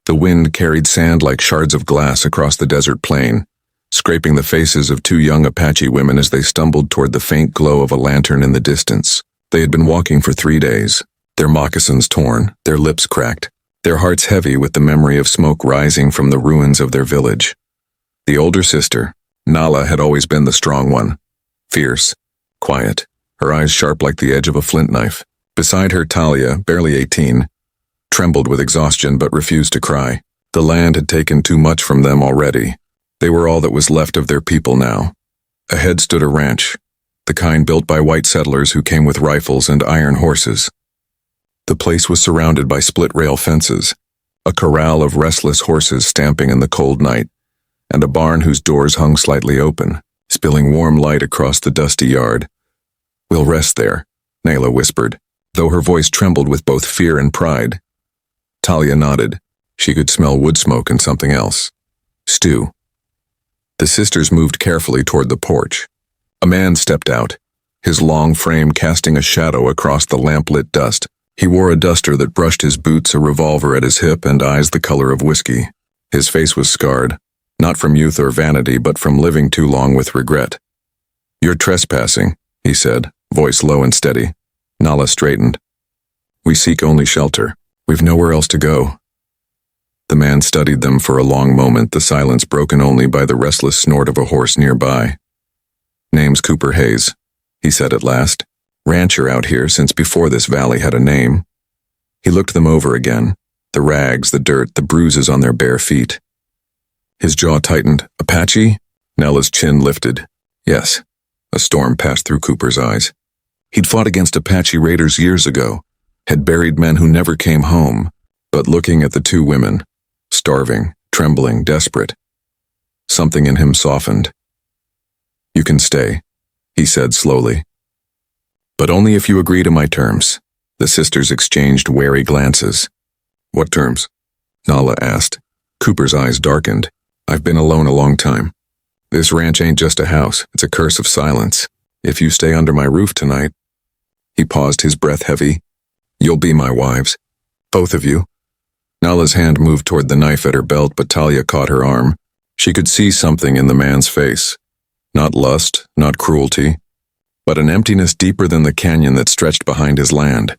The wind carried sand like shards of glass across the desert plain, scraping the faces of two young Apache women as they stumbled toward the faint glow of a lantern in the distance. They had been walking for 3 days, their moccasins torn, their lips cracked, their hearts heavy with the memory of smoke rising from the ruins of their village. The older sister, Nala, had always been the strong one, fierce, quiet, her eyes sharp like the edge of a flint knife. Beside her, Talia, barely 18, trembled with exhaustion but refused to cry. The land had taken too much from them already. They were all that was left of their people now. Ahead stood a ranch, the kind built by white settlers who came with rifles and iron horses. The place was surrounded by split-rail fences, a corral of restless horses stamping in the cold night, and a barn whose doors hung slightly open, spilling warm light across the dusty yard. "We'll rest there," Nayla whispered, though her voice trembled with both fear and pride. Talia nodded. She could smell wood smoke and something else. Stew. The sisters moved carefully toward the porch. A man stepped out, his long frame casting a shadow across the lamp-lit dust. He wore a duster that brushed his boots, a revolver at his hip, and eyes the color of whiskey. His face was scarred, not from youth or vanity, but from living too long with regret. "You're trespassing," he said, voice low and steady. Nala straightened. "We seek only shelter. We've nowhere else to go." The man studied them for a long moment, the silence broken only by the restless snort of a horse nearby. "Name's Cooper Hayes," he said at last. "Rancher out here since before this valley had a name." He looked them over again, the rags, the dirt, the bruises on their bare feet. His jaw tightened. "Apache?" Nella's chin lifted. "Yes." A storm passed through Cooper's eyes. He'd fought against Apache raiders years ago, had buried men who never came home, but looking at the two women, starving, trembling, desperate, something in him softened. "You can stay," he said slowly. "But only if you agree to my terms." The sisters exchanged wary glances. "What terms?" Nala asked. Cooper's eyes darkened. "I've been alone a long time. This ranch ain't just a house, it's a curse of silence. If you stay under my roof tonight—" He paused, his breath heavy. "You'll be my wives. Both of you." Nala's hand moved toward the knife at her belt, but Talia caught her arm. She could see something in the man's face. Not lust, not cruelty, but an emptiness deeper than the canyon that stretched behind his land.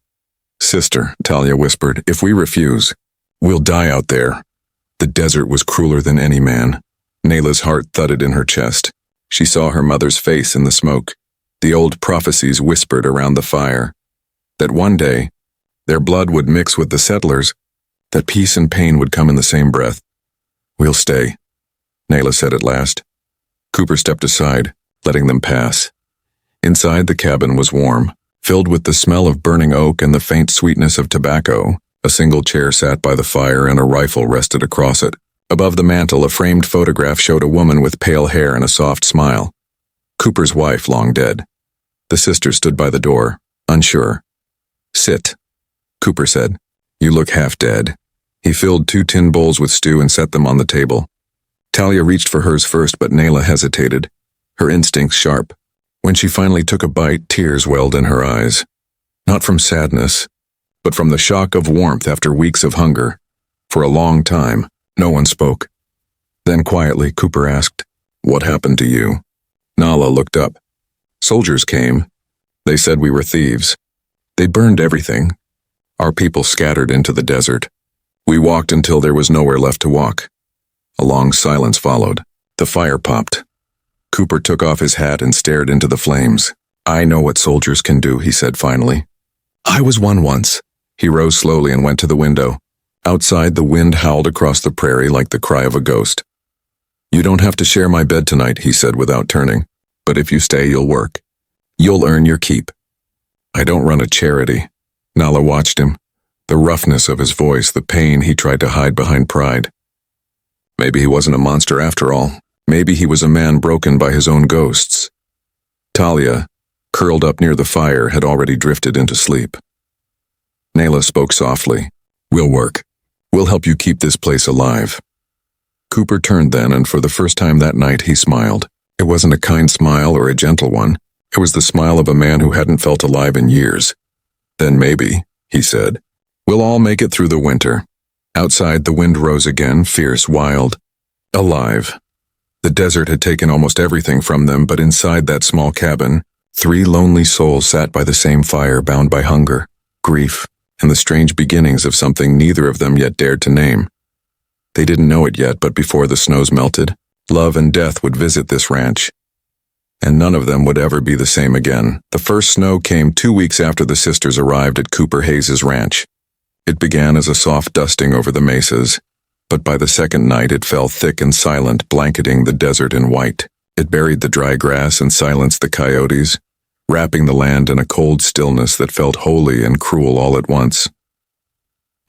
"Sister," Talia whispered, "if we refuse, we'll die out there." The desert was crueler than any man. Nayla's heart thudded in her chest. She saw her mother's face in the smoke. The old prophecies whispered around the fire. That one day, their blood would mix with the settlers, that peace and pain would come in the same breath. "We'll stay," Nayla said at last. Cooper stepped aside, letting them pass. Inside, the cabin was warm, filled with the smell of burning oak and the faint sweetness of tobacco. A single chair sat by the fire and a rifle rested across it. Above the mantel, a framed photograph showed a woman with pale hair and a soft smile. Cooper's wife, long dead. The sister stood by the door, unsure. "Sit," Cooper said. "You look half dead." He filled 2 tin bowls with stew and set them on the table. Talia reached for hers first, but Nayla hesitated, her instincts sharp. When she finally took a bite, tears welled in her eyes. Not from sadness, but from the shock of warmth after weeks of hunger. For a long time, no one spoke. Then quietly, Cooper asked, "What happened to you?" Nala looked up. "Soldiers came. They said we were thieves. They burned everything. Our people scattered into the desert. We walked until there was nowhere left to walk." A long silence followed. The fire popped. Cooper took off his hat and stared into the flames. "I know what soldiers can do," he said finally. "I was one once." He rose slowly and went to the window. Outside, the wind howled across the prairie like the cry of a ghost. "You don't have to share my bed tonight," he said without turning. "But if you stay, you'll work. You'll earn your keep." "I don't run a charity." Nala watched him, the roughness of his voice, the pain he tried to hide behind pride. Maybe he wasn't a monster after all. Maybe he was a man broken by his own ghosts. Talia, curled up near the fire, had already drifted into sleep. Nayla spoke softly. "We'll work. We'll help you keep this place alive." Cooper turned then, and for the first time that night he smiled. It wasn't a kind smile or a gentle one. It was the smile of a man who hadn't felt alive in years. "Then maybe," he said, "we'll all make it through the winter. Outside, the wind rose again, fierce, wild, alive. The desert had taken almost everything from them, but inside that small cabin, 3 lonely souls sat by the same fire, bound by hunger, grief, and the strange beginnings of something neither of them yet dared to name. They didn't know it yet, but before the snows melted, love and death would visit this ranch. And none of them would ever be the same again. The first snow came 2 weeks after the sisters arrived at Cooper Hayes's ranch. It began as a soft dusting over the mesas, but by the second night it fell thick and silent, blanketing the desert in white. It buried the dry grass and silenced the coyotes, wrapping the land in a cold stillness that felt holy and cruel all at once.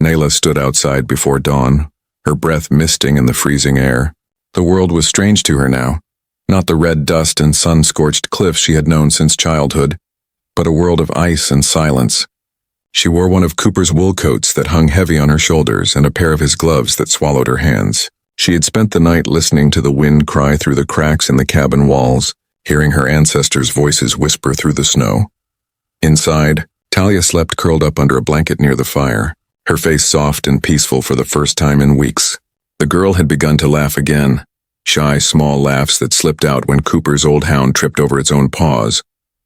Nayla stood outside before dawn, her breath misting in the freezing air. The world was strange to her now, not the red dust and sun-scorched cliffs she had known since childhood, but a world of ice and silence. She wore one of Cooper's wool coats that hung heavy on her shoulders and a pair of his gloves that swallowed her hands. She had spent the night listening to the wind cry through the cracks in the cabin walls, hearing her ancestors' voices whisper through the snow. Inside, Talia slept curled up under a blanket near the fire, her face soft and peaceful for the first time in weeks. The girl had begun to laugh again, shy, small laughs that slipped out when Cooper's old hound tripped over its own paws,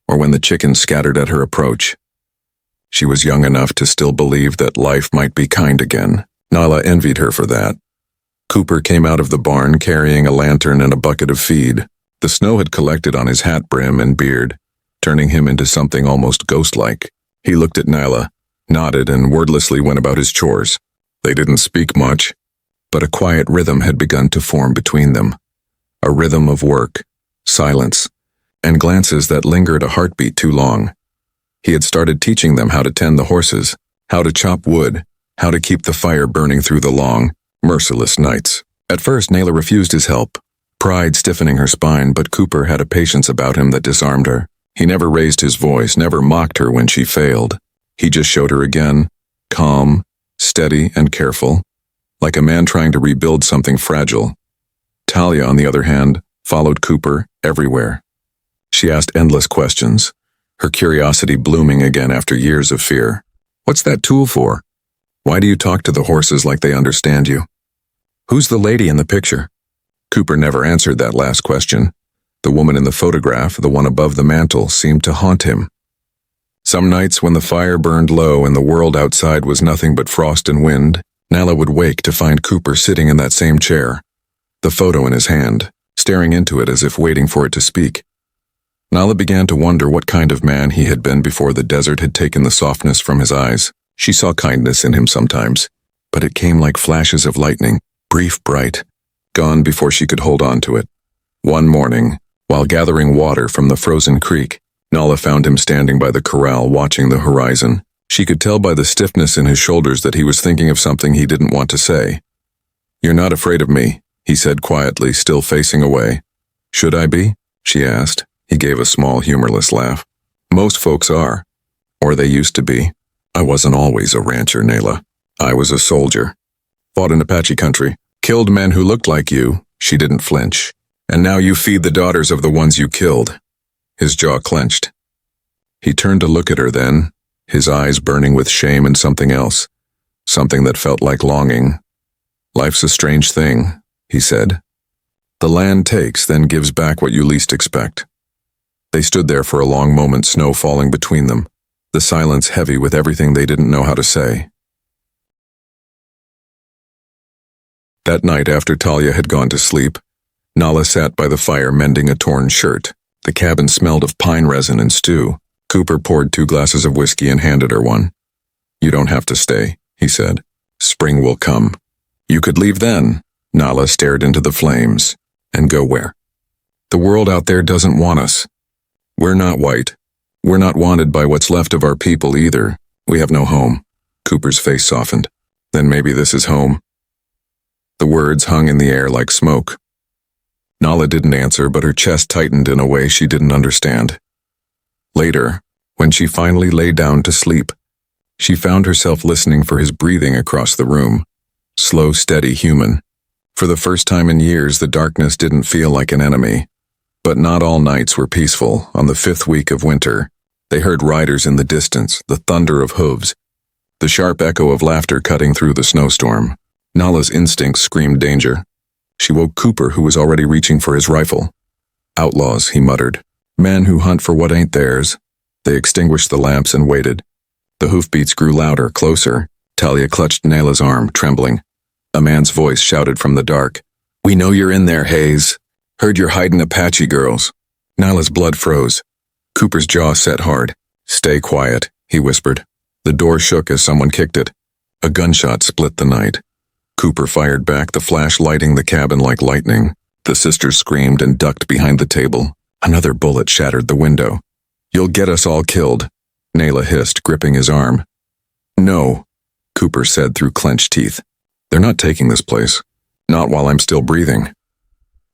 or when the chickens scattered at her approach. She was young enough to still believe that life might be kind again. Nala envied her for that. Cooper came out of the barn carrying a lantern and a bucket of feed. The snow had collected on his hat brim and beard, turning him into something almost ghost-like. He looked at Nyla, nodded, and wordlessly went about his chores. They didn't speak much, but a quiet rhythm had begun to form between them. A rhythm of work, silence, and glances that lingered a heartbeat too long. He had started teaching them how to tend the horses, how to chop wood, how to keep the fire burning through the long, merciless nights. At first, Nayla refused his help, pride stiffening her spine, but Cooper had a patience about him that disarmed her. He never raised his voice, never mocked her when she failed. He just showed her again, calm, steady, and careful, like a man trying to rebuild something fragile. Talia, on the other hand, followed Cooper everywhere. She asked endless questions, her curiosity blooming again after years of fear. What's that tool for? Why do you talk to the horses like they understand you? Who's the lady in the picture? Cooper never answered that last question. The woman in the photograph, the one above the mantel, seemed to haunt him. Some nights when the fire burned low and the world outside was nothing but frost and wind, Nala would wake to find Cooper sitting in that same chair, the photo in his hand, staring into it as if waiting for it to speak. Nala began to wonder what kind of man he had been before the desert had taken the softness from his eyes. She saw kindness in him sometimes, but it came like flashes of lightning, brief, bright, gone before she could hold on to it. One morning, while gathering water from the frozen creek, Nala found him standing by the corral watching the horizon. She could tell by the stiffness in his shoulders that he was thinking of something he didn't want to say. "You're not afraid of me," he said quietly, still facing away. "Should I be?" she asked. He gave a small, humorless laugh. "Most folks are. Or they used to be. I wasn't always a rancher, Nayla. I was a soldier. Fought in Apache country. Killed men who looked like you." She didn't flinch. "And now you feed the daughters of the ones you killed." His jaw clenched. He turned to look at her then, his eyes burning with shame and something else, something that felt like longing. "Life's a strange thing," he said. "The land takes, then gives back what you least expect." They stood there for a long moment, snow falling between them, the silence heavy with everything they didn't know how to say. That night, after Talia had gone to sleep, Nala sat by the fire mending a torn shirt. The cabin smelled of pine resin and stew. Cooper poured 2 glasses of whiskey and handed her one. "You don't have to stay," he said. "Spring will come. You could leave then." Nala stared into the flames. "And go where?" "The world out there doesn't want us. We're not white. We're not wanted by what's left of our people either. We have no home." Cooper's face softened. "Then maybe this is home." The words hung in the air like smoke. Nala didn't answer, but her chest tightened in a way she didn't understand. Later, when she finally lay down to sleep, she found herself listening for his breathing across the room. Slow, steady, human. For the first time in years, the darkness didn't feel like an enemy. But not all nights were peaceful. On the 5th week of winter, they heard riders in the distance, the thunder of hooves, the sharp echo of laughter cutting through the snowstorm. Nala's instincts screamed danger. She woke Cooper, who was already reaching for his rifle. Outlaws, he muttered. Men who hunt for what ain't theirs. They extinguished the lamps and waited. The hoofbeats grew louder, closer. Talia clutched Nala's arm, trembling. A man's voice shouted from the dark. "We know you're in there, Hayes. Heard you're hiding Apache girls." Nala's blood froze. Cooper's jaw set hard. "Stay quiet," he whispered. The door shook as someone kicked it. A gunshot split the night. Cooper fired back, the flash lighting the cabin like lightning. The sisters screamed and ducked behind the table. Another bullet shattered the window. "You'll get us all killed," Nala hissed, gripping his arm. "No," Cooper said through clenched teeth. "They're not taking this place. Not while I'm still breathing."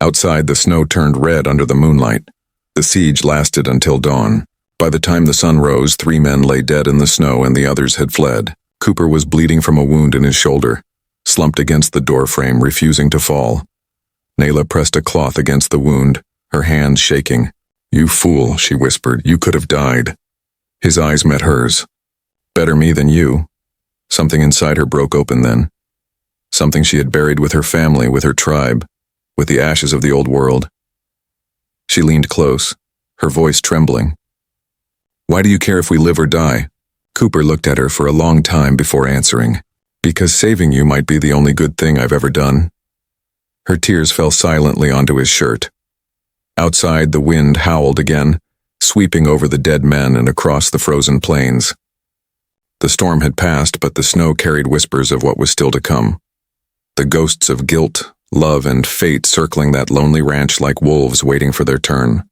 Outside, the snow turned red under the moonlight. The siege lasted until dawn. By the time the sun rose, 3 men lay dead in the snow and the others had fled. Cooper was bleeding from a wound in his shoulder, slumped against the doorframe, refusing to fall. Nala pressed a cloth against the wound, her hands shaking. "You fool," she whispered. "You could have died." His eyes met hers. "Better me than you." Something inside her broke open then. Something she had buried with her family, with her tribe, with the ashes of the old world. She leaned close, her voice trembling. "Why do you care if we live or die?" Cooper looked at her for a long time before answering. "Because saving you might be the only good thing I've ever done." Her tears fell silently onto his shirt. Outside, the wind howled again, sweeping over the dead men and across the frozen plains. The storm had passed, but the snow carried whispers of what was still to come. The ghosts of guilt, love, and fate circling that lonely ranch like wolves waiting for their turn.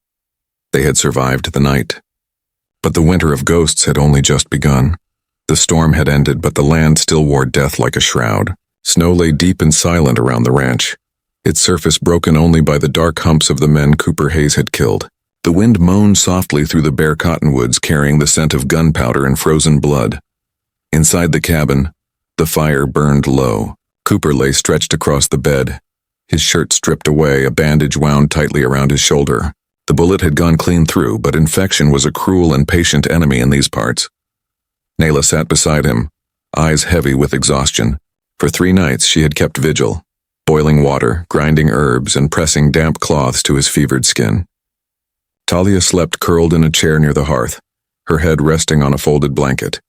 They had survived the night. But the winter of ghosts had only just begun. The storm had ended, but the land still wore death like a shroud. Snow lay deep and silent around the ranch, its surface broken only by the dark humps of the men Cooper Hayes had killed. The wind moaned softly through the bare cottonwoods, carrying the scent of gunpowder and frozen blood. Inside the cabin, the fire burned low. Cooper lay stretched across the bed, his shirt stripped away, a bandage wound tightly around his shoulder. The bullet had gone clean through, but infection was a cruel and patient enemy in these parts. Nala sat beside him, eyes heavy with exhaustion. For 3 nights she had kept vigil, boiling water, grinding herbs, and pressing damp cloths to his fevered skin. Talia slept curled in a chair near the hearth, her head resting on a folded blanket.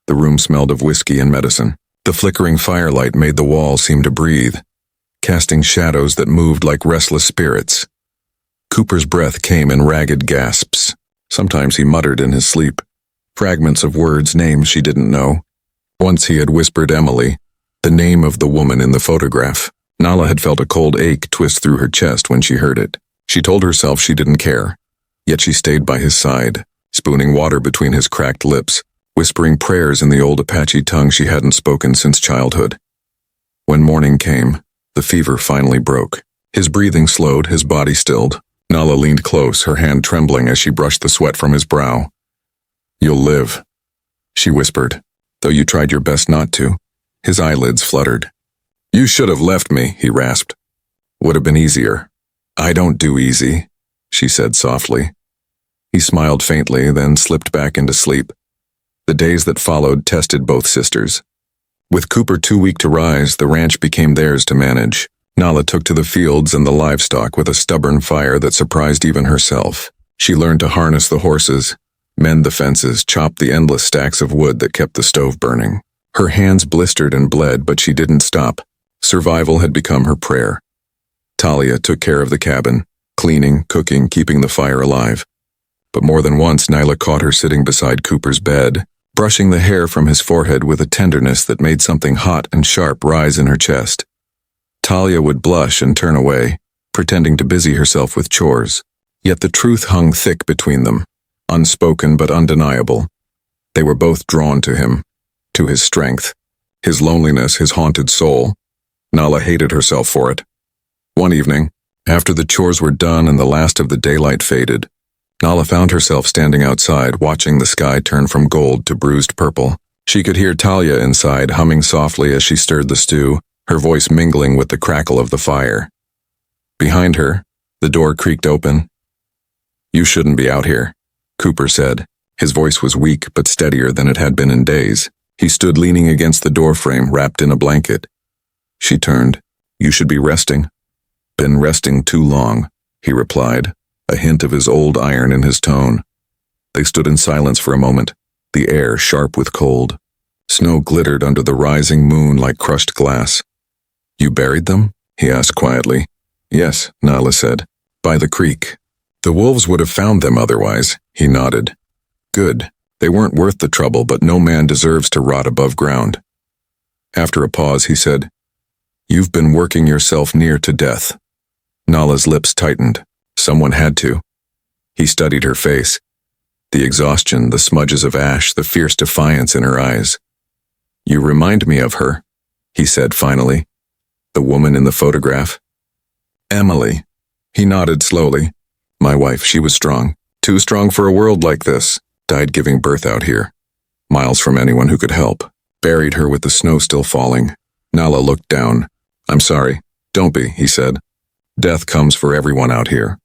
The room smelled of whiskey and medicine. The flickering firelight made the walls seem to breathe, casting shadows that moved like restless spirits. Cooper's breath came in ragged gasps. Sometimes he muttered in his sleep, fragments of words, names she didn't know. Once he had whispered Emily, the name of the woman in the photograph. Nala had felt a cold ache twist through her chest when she heard it. She told herself she didn't care, yet she stayed by his side, spooning water between his cracked lips, whispering prayers in the old Apache tongue she hadn't spoken since childhood. When morning came, the fever finally broke. His breathing slowed, his body stilled. Nala leaned close, her hand trembling as she brushed the sweat from his brow. "You'll live," she whispered, though you tried your best not to. His eyelids fluttered. "You should have left me," he rasped. "Would have been easier." "I don't do easy," she said softly. He smiled faintly, then slipped back into sleep. The days that followed tested both sisters. With Cooper too weak to rise, the ranch became theirs to manage. Nala took to the fields and the livestock with a stubborn fire that surprised even herself. She learned to harness the horses, mend the fences, chop the endless stacks of wood that kept the stove burning. Her hands blistered and bled, but she didn't stop. Survival had become her prayer. Talia took care of the cabin, cleaning, cooking, keeping the fire alive. But more than once Nala caught her sitting beside Cooper's bed, brushing the hair from his forehead with a tenderness that made something hot and sharp rise in her chest. Talia would blush and turn away, pretending to busy herself with chores. Yet the truth hung thick between them, unspoken but undeniable. They were both drawn to him, to his strength, his loneliness, his haunted soul. Nala hated herself for it. One evening, after the chores were done and the last of the daylight faded, Nala found herself standing outside, watching the sky turn from gold to bruised purple. She could hear Talia inside, humming softly as she stirred the stew, her voice mingling with the crackle of the fire. Behind her, the door creaked open. "You shouldn't be out here," Cooper said. His voice was weak but steadier than it had been in days. He stood leaning against the doorframe, wrapped in a blanket. She turned. You should be resting. Been resting too long, he replied, a hint of his old iron in his tone. They stood in silence for a moment, the air sharp with cold. Snow glittered under the rising moon like crushed glass. You buried them? He asked quietly. Yes, Nala said. By the creek. The wolves would have found them otherwise, he nodded. Good. They weren't worth the trouble, but no man deserves to rot above ground. After a pause, he said, You've been working yourself near to death. Nala's lips tightened. Someone had to. He studied her face. The exhaustion, the smudges of ash, the fierce defiance in her eyes. You remind me of her, he said finally. The woman in the photograph. Emily. He nodded slowly. My wife, she was strong. Too strong for a world like this. Died giving birth out here. Miles from anyone who could help. Buried her with the snow still falling. Nala looked down. I'm sorry. Don't be, he said. Death comes for everyone out here.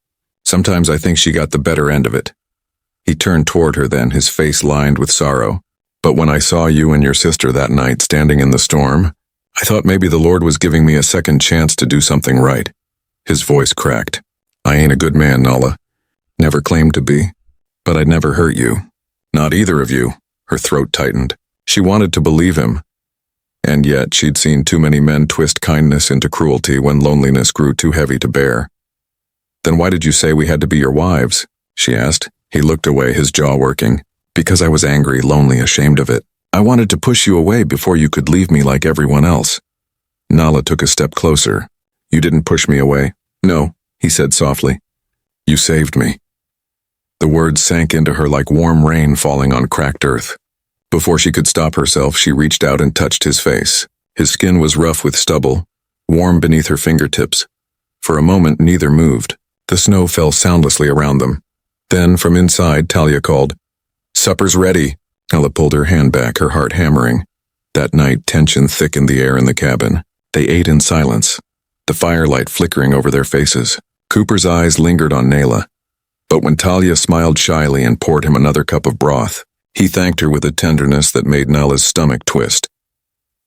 Sometimes I think she got the better end of it. He turned toward her then, his face lined with sorrow. But when I saw you and your sister that night standing in the storm, I thought maybe the Lord was giving me a second chance to do something right. His voice cracked. I ain't a good man, Nala. Never claimed to be. But I'd never hurt you. Not either of you. Her throat tightened. She wanted to believe him. And yet she'd seen too many men twist kindness into cruelty when loneliness grew too heavy to bear. Then why did you say we had to be your wives? She asked. He looked away, his jaw working. Because I was angry, lonely, ashamed of it. I wanted to push you away before you could leave me like everyone else. Nala took a step closer. You didn't push me away. No, he said softly. You saved me. The words sank into her like warm rain falling on cracked earth. Before she could stop herself, she reached out and touched his face. His skin was rough with stubble, warm beneath her fingertips. For a moment, neither moved. The snow fell soundlessly around them. Then, from inside, Talia called, Supper's ready. Nala pulled her hand back, her heart hammering. That night, tension thickened the air in the cabin. They ate in silence, the firelight flickering over their faces. Cooper's eyes lingered on Nala. But when Talia smiled shyly and poured him another cup of broth, he thanked her with a tenderness that made Nala's stomach twist.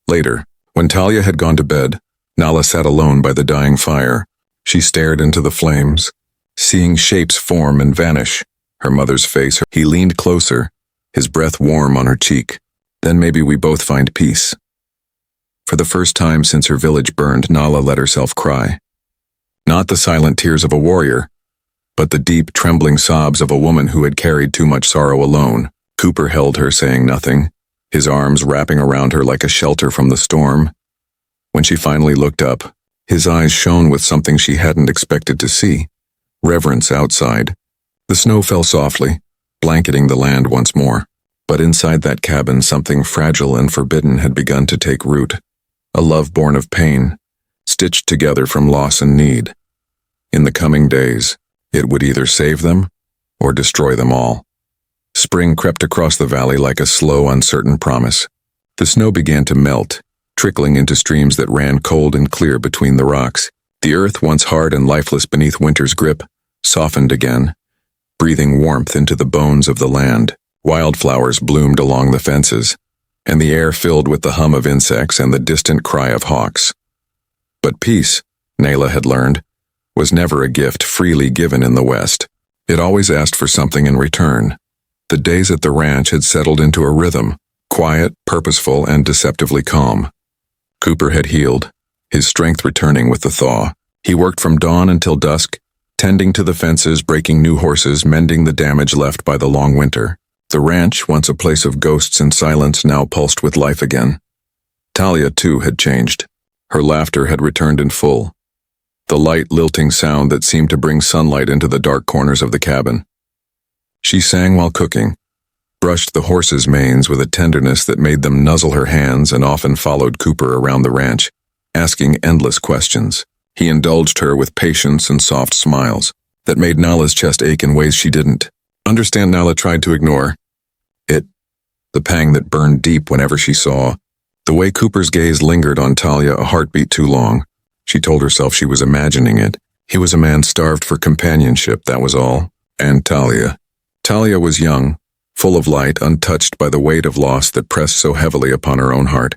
Later, when Talia had gone to bed, Nala sat alone by the dying fire. She stared into the flames, seeing shapes form and vanish. Her mother's face. He leaned closer, his breath warm on her cheek. Then maybe we both find peace. For the first time since her village burned, Nala let herself cry. Not the silent tears of a warrior, but the deep, trembling sobs of a woman who had carried too much sorrow alone. Cooper held her, saying nothing, his arms wrapping around her like a shelter from the storm. When she finally looked up, his eyes shone with something she hadn't expected to see. Reverence outside. The snow fell softly, blanketing the land once more. But inside that cabin, something fragile and forbidden had begun to take root. A love born of pain, stitched together from loss and need. In the coming days, it would either save them or destroy them all. Spring crept across the valley like a slow, uncertain promise. The snow began to melt, trickling into streams that ran cold and clear between the rocks. The earth, once hard and lifeless beneath winter's grip, softened again, breathing warmth into the bones of the land. Wildflowers bloomed along the fences, and the air filled with the hum of insects and the distant cry of hawks. But peace, Nala had learned, was never a gift freely given in the West. It always asked for something in return. The days at the ranch had settled into a rhythm, quiet, purposeful, and deceptively calm. Cooper had healed, his strength returning with the thaw. He worked from dawn until dusk, tending to the fences, breaking new horses, mending the damage left by the long winter. The ranch, once a place of ghosts and silence, now pulsed with life again. Talia, too, had changed. Her laughter had returned in full. The light, lilting sound that seemed to bring sunlight into the dark corners of the cabin. She sang while cooking, brushed the horses' manes with a tenderness that made them nuzzle her hands, and often followed Cooper around the ranch, asking endless questions. He indulged her with patience and soft smiles that made Nala's chest ache in ways she didn't understand. Nala tried to ignore it, the pang that burned deep whenever she saw the way Cooper's gaze lingered on Talia a heartbeat too long. She told herself she was imagining it. He was a man starved for companionship, that was all. And Talia. Talia was young, full of light, untouched by the weight of loss that pressed so heavily upon her own heart.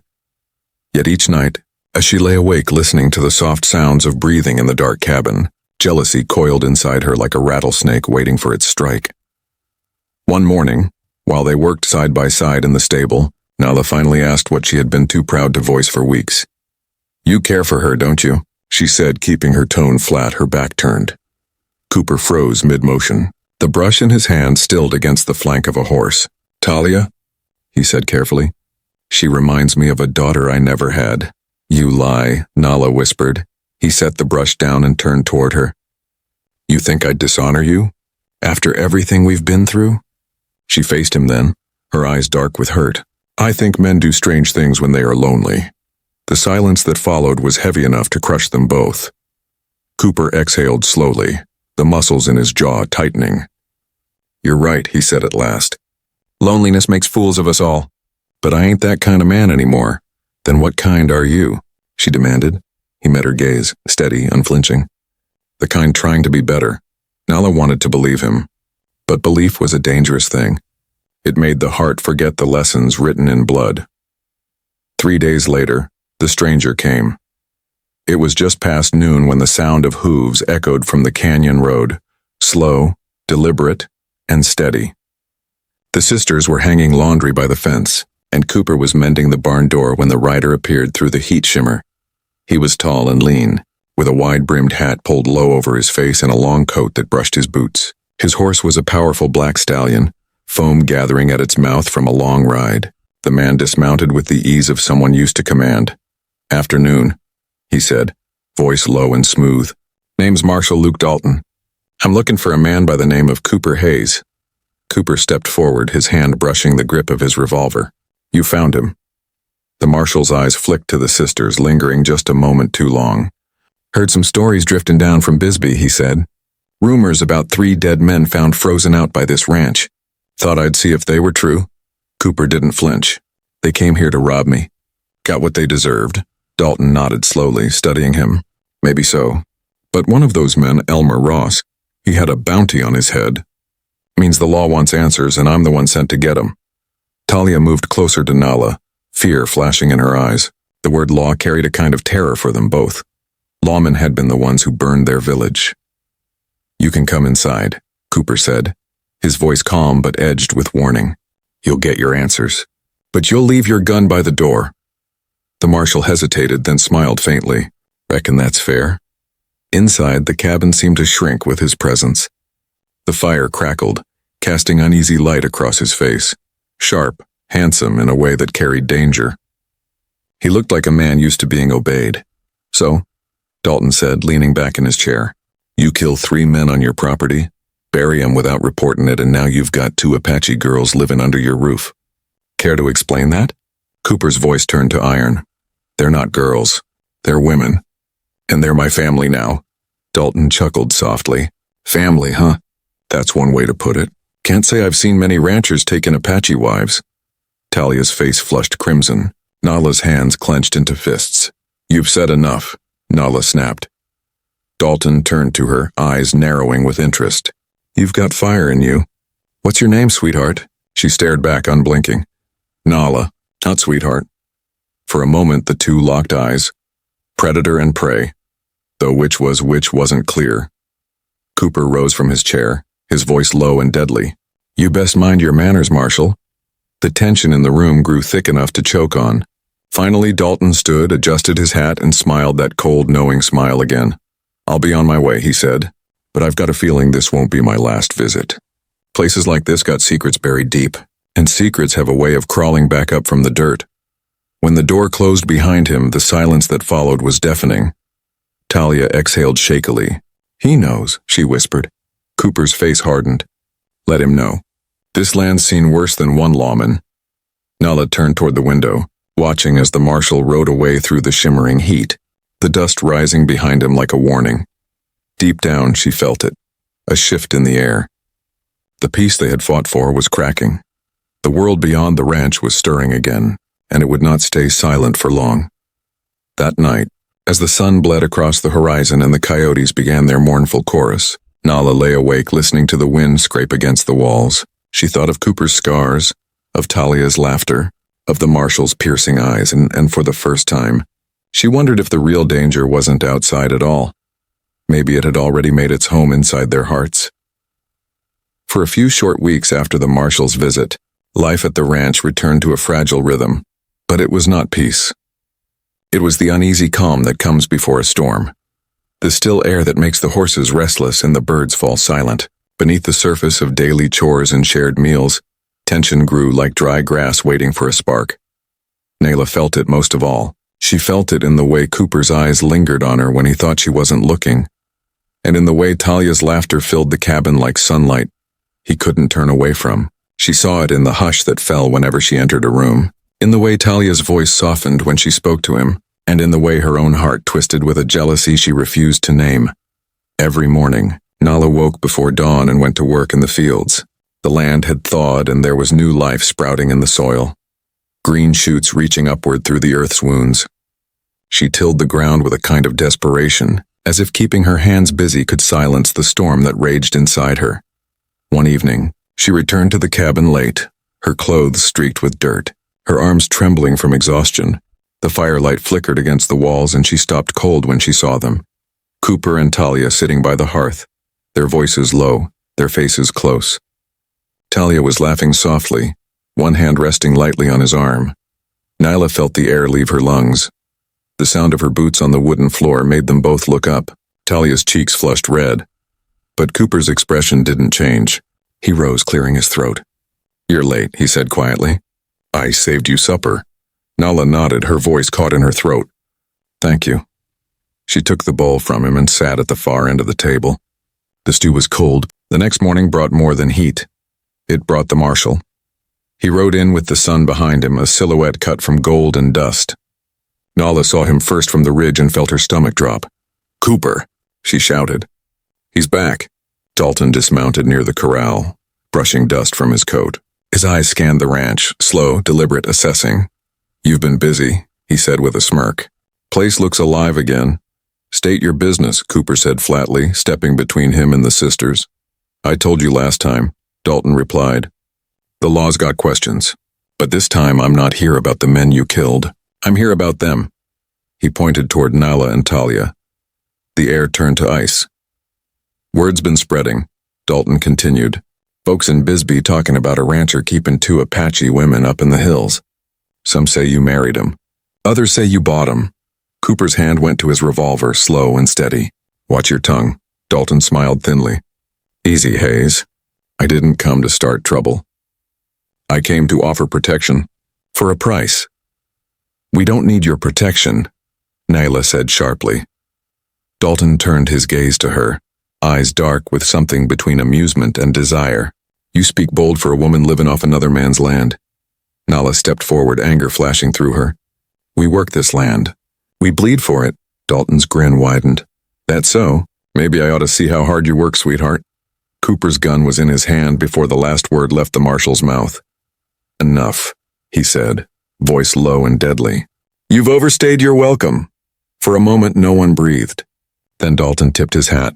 Yet each night, As she lay awake listening to the soft sounds of breathing in the dark cabin, jealousy coiled inside her like a rattlesnake waiting for its strike. One morning, while they worked side by side in the stable, Nala finally asked what she had been too proud to voice for weeks. "You care for her, don't you?" she said, keeping her tone flat, her back turned. Cooper froze mid-motion, the brush in his hand stilled against the flank of a horse. "Talia," he said carefully. "She reminds me of a daughter I never had." "You lie," Nala whispered. He set the brush down and turned toward her. "You think I'd dishonor you? After everything we've been through?" She faced him then, her eyes dark with hurt. "I think men do strange things when they are lonely." The silence that followed was heavy enough to crush them both. Cooper exhaled slowly, the muscles in his jaw tightening. "You're right," he said at last. "Loneliness makes fools of us all. But I ain't that kind of man anymore." "Then what kind are you?" she demanded. He met her gaze, steady, unflinching. "The kind trying to be better." Nala wanted to believe him. But belief was a dangerous thing. It made the heart forget the lessons written in blood. 3 days later, the stranger came. It was just past noon when the sound of hooves echoed from the canyon road, slow, deliberate, and steady. The sisters were hanging laundry by the fence, and Cooper was mending the barn door when the rider appeared through the heat shimmer. He was tall and lean, with a wide-brimmed hat pulled low over his face and a long coat that brushed his boots. His horse was a powerful black stallion, foam gathering at its mouth from a long ride. The man dismounted with the ease of someone used to command. "Afternoon," he said, voice low and smooth. "Name's Marshal Luke Dalton. I'm looking for a man by the name of Cooper Hayes." Cooper stepped forward, his hand brushing the grip of his revolver. "You found him." The marshal's eyes flicked to the sisters, lingering just a moment too long. "Heard some stories drifting down from Bisbee," he said. "Rumors about 3 dead men found frozen out by this ranch. Thought I'd see if they were true." Cooper didn't flinch. "They came here to rob me. Got what they deserved." Dalton nodded slowly, studying him. "Maybe so. But one of those men, Elmer Ross, he had a bounty on his head. Means the law wants answers, and I'm the one sent to get 'em." Talia moved closer to Nala, fear flashing in her eyes. The word law carried a kind of terror for them both. Lawmen had been the ones who burned their village. "You can come inside," Cooper said, his voice calm but edged with warning. "You'll get your answers. But you'll leave your gun by the door." The marshal hesitated, then smiled faintly. "Reckon that's fair?" Inside, the cabin seemed to shrink with his presence. The fire crackled, casting uneasy light across his face, sharp, handsome in a way that carried danger. He looked like a man used to being obeyed. "So," Dalton said, leaning back in his chair, "you kill 3 men on your property, bury 'em without reporting it, and now you've got 2 Apache girls living under your roof. Care to explain that?" Cooper's voice turned to iron. "They're not girls. They're women. And they're my family now." Dalton chuckled softly. "Family, huh? That's one way to put it. Can't say I've seen many ranchers taking Apache wives." Talia's face flushed crimson. Nala's hands clenched into fists. "You've said enough," Nala snapped. Dalton turned to her, eyes narrowing with interest. "You've got fire in you. What's your name, sweetheart?" She stared back, unblinking. "Nala, not sweetheart." For a moment the two locked eyes, predator and prey, though which was which wasn't clear. Cooper rose from his chair, his voice low and deadly. "You best mind your manners, Marshal." The tension in the room grew thick enough to choke on. Finally Dalton stood, adjusted his hat, and smiled that cold, knowing smile again. "I'll be on my way," he said, "but I've got a feeling this won't be my last visit. Places like this got secrets buried deep, and secrets have a way of crawling back up from the dirt." When the door closed behind him, the silence that followed was deafening. Talia exhaled shakily. "He knows," she whispered. Cooper's face hardened. "Let him know. This land's seen worse than one lawman." Nala turned toward the window, watching as the marshal rode away through the shimmering heat, the dust rising behind him like a warning. Deep down, she felt it, a shift in the air. The peace they had fought for was cracking. The world beyond the ranch was stirring again, and it would not stay silent for long. That night, as the sun bled across the horizon and the coyotes began their mournful chorus, Nala lay awake listening to the wind scrape against the walls. She thought of Cooper's scars, of Talia's laughter, of the marshal's piercing eyes, and for the first time, She wondered if the real danger wasn't outside at all. Maybe it had already made its home inside their hearts. For a few short weeks after the marshal's visit, life at the ranch returned to a fragile rhythm, but it was not peace. It was the uneasy calm that comes before a storm. The still air that makes the horses restless and the birds fall silent. Beneath the surface of daily chores and shared meals, tension grew like dry grass waiting for a spark. Nayla felt it most of all. She felt it in the way Cooper's eyes lingered on her when he thought she wasn't looking, and in the way Talia's laughter filled the cabin like sunlight he couldn't turn away from. She saw it in the hush that fell whenever she entered a room, in the way Talia's voice softened when she spoke to him, and in the way her own heart twisted with a jealousy she refused to name. Every morning, Nala woke before dawn and went to work in the fields. The land had thawed and there was new life sprouting in the soil, green shoots reaching upward through the earth's wounds. She tilled the ground with a kind of desperation, as if keeping her hands busy could silence the storm that raged inside her. One evening, she returned to the cabin late, her clothes streaked with dirt, her arms trembling from exhaustion. The firelight flickered against the walls and she stopped cold when she saw them. Cooper and Talia sitting by the hearth, their voices low, their faces close. Talia was laughing softly, one hand resting lightly on his arm. Nyla felt the air leave her lungs. The sound of her boots on the wooden floor made them both look up. Talia's cheeks flushed red. But Cooper's expression didn't change. He rose, clearing his throat. "You're late," he said quietly. "I saved you supper." Nala nodded, her voice caught in her throat. "Thank you." She took the bowl from him and sat at the far end of the table. The stew was cold. The next morning brought more than heat. It brought the marshal. He rode in with the sun behind him, a silhouette cut from gold and dust. Nala saw him first from the ridge and felt her stomach drop. "Cooper!" she shouted. "He's back." Dalton dismounted near the corral, brushing dust from his coat. His eyes scanned the ranch, slow, deliberate, assessing. "You've been busy," he said with a smirk. "Place looks alive again." "State your business," Cooper said flatly, stepping between him and the sisters. "I told you last time," Dalton replied. "The law's got questions. But this time I'm not here about the men you killed. I'm here about them." He pointed toward Nala and Talia. The air turned to ice. "Word's been spreading," Dalton continued. "Folks in Bisbee talking about a rancher keeping 2 Apache women up in the hills. Some say you married 'em. Others say you bought 'em." Cooper's hand went to his revolver, slow and steady. "Watch your tongue," Dalton smiled thinly. "Easy, Hayes. I didn't come to start trouble. I came to offer protection. For a price." "We don't need your protection," Nyla said sharply. Dalton turned his gaze to her, eyes dark with something between amusement and desire. "You speak bold for a woman living off another man's land." Nala stepped forward, anger flashing through her. "We work this land. We bleed for it." Dalton's grin widened. "That so? Maybe I ought to see how hard you work, sweetheart." Cooper's gun was in his hand before the last word left the marshal's mouth. "Enough," he said, voice low and deadly. "You've overstayed your welcome." For a moment no one breathed. Then Dalton tipped his hat,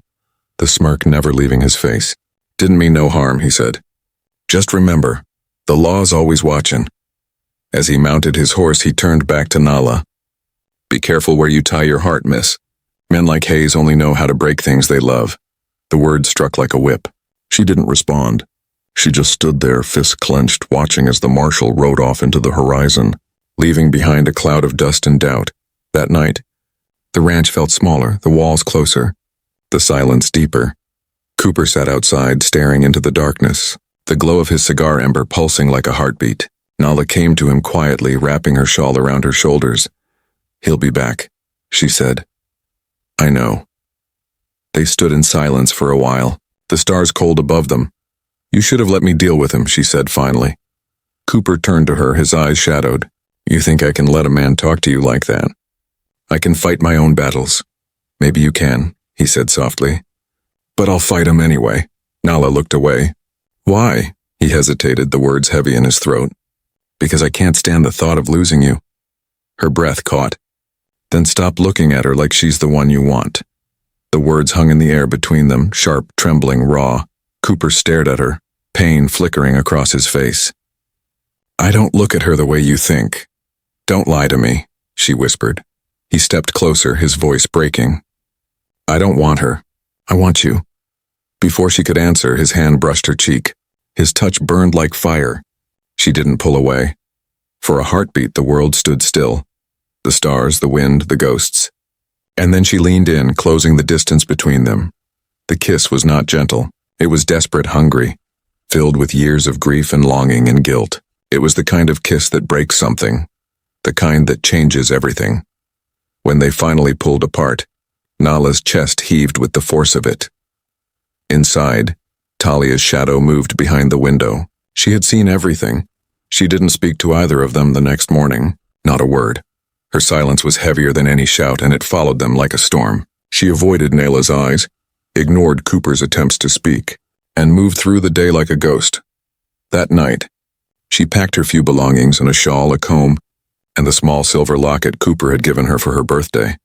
the smirk never leaving his face. "Didn't mean no harm," he said. "Just remember, the law's always watching." As he mounted his horse, he turned back to Nala. "Be careful where you tie your heart, miss. Men like Hayes only know how to break things they love." The words struck like a whip. She didn't respond. She just stood there, fists clenched, watching as the marshal rode off into the horizon, leaving behind a cloud of dust and doubt. That night, the ranch felt smaller, the walls closer, the silence deeper. Cooper sat outside, staring into the darkness, the glow of his cigar ember pulsing like a heartbeat. Nala came to him quietly, wrapping her shawl around her shoulders. "He'll be back," she said. "I know." They stood in silence for a while, the stars cold above them. "You should have let me deal with him," she said finally. Cooper turned to her, his eyes shadowed. "You think I can let a man talk to you like that?" "I can fight my own battles." "Maybe you can," he said softly. "But I'll fight 'em anyway." Nala looked away. "Why?" He hesitated, the words heavy in his throat. "Because I can't stand the thought of losing you." Her breath caught. "Then stop looking at her like she's the one you want." The words hung in the air between them, sharp, trembling, raw. Cooper stared at her, pain flickering across his face. "I don't look at her the way you think." "Don't lie to me," she whispered. He stepped closer, his voice breaking. I don't want her. I want you. Before she could answer, his hand brushed her cheek. His touch burned like fire. She didn't pull away. For a heartbeat, the world stood still. The stars, the wind, the ghosts. And then she leaned in, closing the distance between them. The kiss was not gentle. It was desperate, hungry, filled with years of grief and longing and guilt. It was the kind of kiss that breaks something, the kind that changes everything. When they finally pulled apart, Nala's chest heaved with the force of it. Inside, Talia's shadow moved behind the window. She had seen everything. She didn't speak to either of them the next morning, not a word. Her silence was heavier than any shout, and it followed them like a storm. She avoided Nala's eyes, ignored Cooper's attempts to speak, and moved through the day like a ghost. That night, she packed her few belongings in a shawl, a comb, and the small silver locket Cooper had given her for her birthday.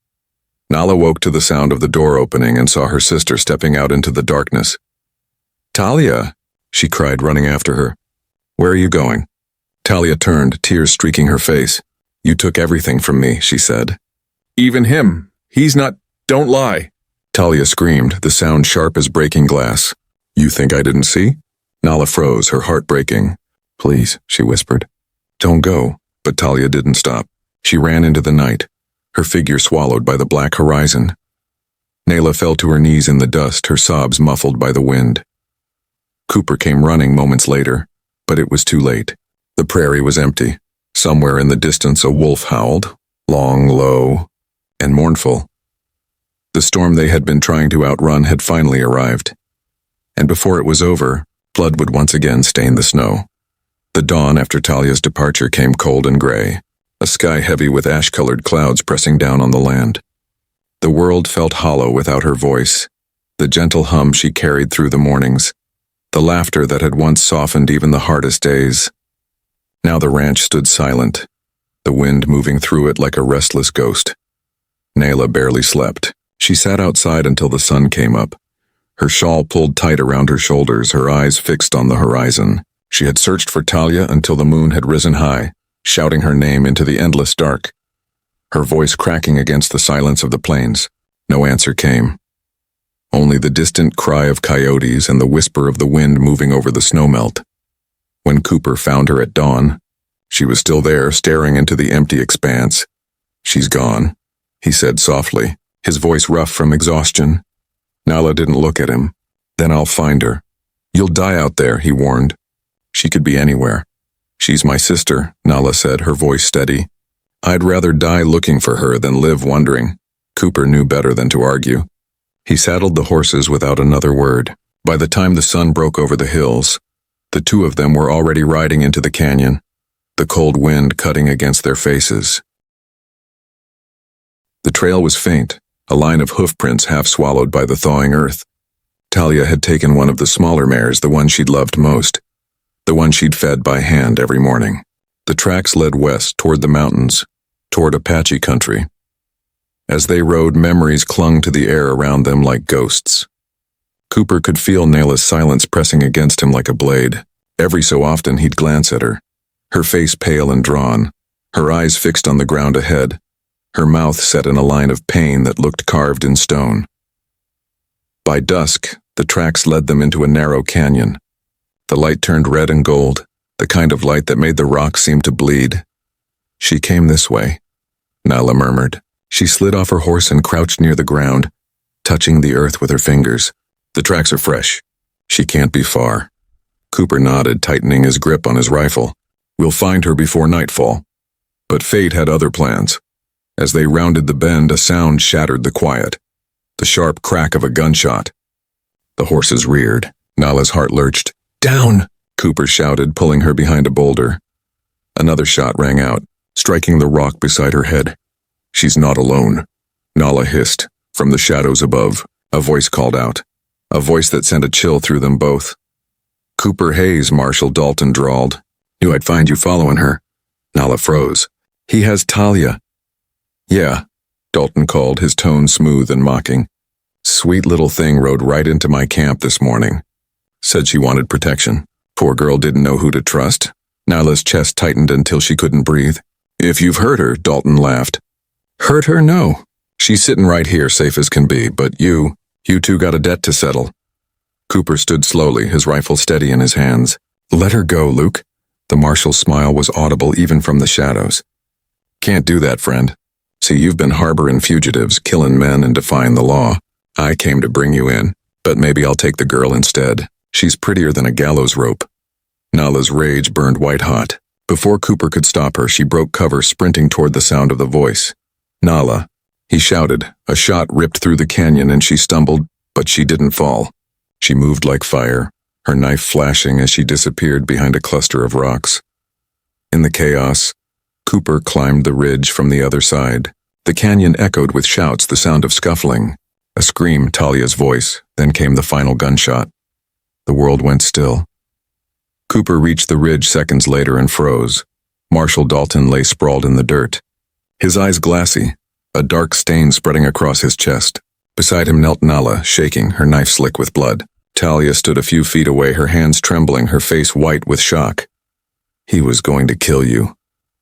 Nala woke to the sound of the door opening and saw her sister stepping out into the darkness. Talia, she cried, running after her. Where are you going? Talia turned, tears streaking her face. You took everything from me, she said. Even him. He's not. Don't lie. Talia screamed, the sound sharp as breaking glass. You think I didn't see? Nala froze, her heart breaking. Please, she whispered. Don't go. But Talia didn't stop. She ran into the night, her figure swallowed by the black horizon. Nala fell to her knees in the dust, her sobs muffled by the wind. Cooper came running moments later, but it was too late. The prairie was empty. Somewhere in the distance a wolf howled, long, low, and mournful. The storm they had been trying to outrun had finally arrived. And before it was over, blood would once again stain the snow. The dawn after Talia's departure came cold and gray, a sky heavy with ash-colored clouds pressing down on the land. The world felt hollow without her voice, the gentle hum she carried through the mornings, the laughter that had once softened even the hardest days. Now the ranch stood silent, the wind moving through it like a restless ghost. Nala barely slept. She sat outside until the sun came up, her shawl pulled tight around her shoulders, her eyes fixed on the horizon. She had searched for Talia until the moon had risen high, shouting her name into the endless dark, her voice cracking against the silence of the plains. No answer came. Only the distant cry of coyotes and the whisper of the wind moving over the snowmelt. When Cooper found her at dawn, she was still there, staring into the empty expanse. She's gone, he said softly, his voice rough from exhaustion. Nala didn't look at him. Then I'll find her. You'll die out there, he warned. She could be anywhere. She's my sister, Nala said, her voice steady. I'd rather die looking for her than live wondering. Cooper knew better than to argue. He saddled the horses without another word. By the time the sun broke over the hills, the two of them were already riding into the canyon, the cold wind cutting against their faces. The trail was faint, a line of hoofprints half swallowed by the thawing earth. Talia had taken one of the smaller mares, the one she'd loved most, the one she'd fed by hand every morning. The tracks led west toward the mountains, toward Apache country. As they rode, memories clung to the air around them like ghosts. Cooper could feel Nala's silence pressing against him like a blade. Every so often he'd glance at her, her face pale and drawn, her eyes fixed on the ground ahead, her mouth set in a line of pain that looked carved in stone. By dusk, the tracks led them into a narrow canyon. The light turned red and gold, the kind of light that made the rocks seem to bleed. She came this way, Nala murmured. She slid off her horse and crouched near the ground, touching the earth with her fingers. The tracks are fresh. She can't be far. Cooper nodded, tightening his grip on his rifle. We'll find her before nightfall. But fate had other plans. As they rounded the bend, a sound shattered the quiet. The sharp crack of a gunshot. The horses reared. Nala's heart lurched. Down! Cooper shouted, pulling her behind a boulder. Another shot rang out, striking the rock beside her head. She's not alone, Nala hissed. From the shadows above, a voice called out. A voice that sent a chill through them both. Cooper Hayes, Marshal Dalton drawled. Knew I'd find you following her. Nala froze. He has Talia. Yeah, Dalton called, his tone smooth and mocking. Sweet little thing rode right into my camp this morning. Said she wanted protection. Poor girl didn't know who to trust. Nala's chest tightened until she couldn't breathe. If you've heard her, Dalton laughed. Hurt her? No. She's sitting right here, safe as can be, but you two got a debt to settle. Cooper stood slowly, his rifle steady in his hands. Let her go, Luke. The marshal's smile was audible even from the shadows. Can't do that, friend. See, you've been harboring fugitives, killing men, and defying the law. I came to bring you in, but maybe I'll take the girl instead. She's prettier than a gallows rope. Nala's rage burned white-hot. Before Cooper could stop her, she broke cover, sprinting toward the sound of the voice. Nala, he shouted. A shot ripped through the canyon and she stumbled, but she didn't fall. She moved like fire, her knife flashing as she disappeared behind a cluster of rocks. In the chaos, Cooper climbed the ridge from the other side. The canyon echoed with shouts, the sound of scuffling. A scream, Talia's voice, then came the final gunshot. The world went still. Cooper reached the ridge seconds later and froze. Marshal Dalton lay sprawled in the dirt. His eyes glassy, a dark stain spreading across his chest. Beside him knelt Nala, shaking, her knife slick with blood. Talia stood a few feet away, her hands trembling, her face white with shock. He was going to kill you,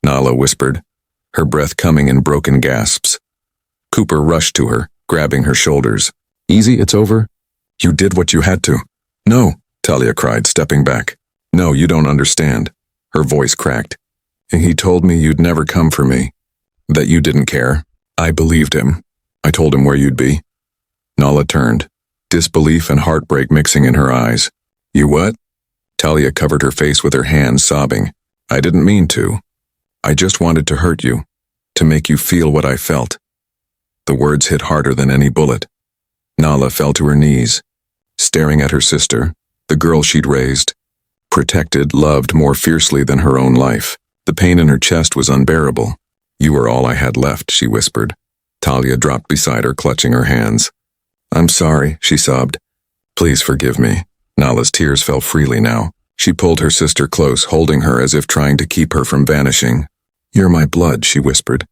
Nala whispered, her breath coming in broken gasps. Cooper rushed to her, grabbing her shoulders. Easy, it's over? You did what you had to. No, Talia cried, stepping back. No, you don't understand. Her voice cracked. He told me you'd never come for me. That you didn't care. I believed him. I told him where you'd be. Nala turned, disbelief and heartbreak mixing in her eyes. You what? Talia covered her face with her hands, sobbing. I didn't mean to. I just wanted to hurt you, to make you feel what I felt. The words hit harder than any bullet. Nala fell to her knees, staring at her sister, the girl she'd raised, protected, loved more fiercely than her own life. The pain in her chest was unbearable. You were all I had left, she whispered. Talia dropped beside her, clutching her hands. I'm sorry, she sobbed. Please forgive me. Nala's tears fell freely now. She pulled her sister close, holding her as if trying to keep her from vanishing. You're my blood, she whispered.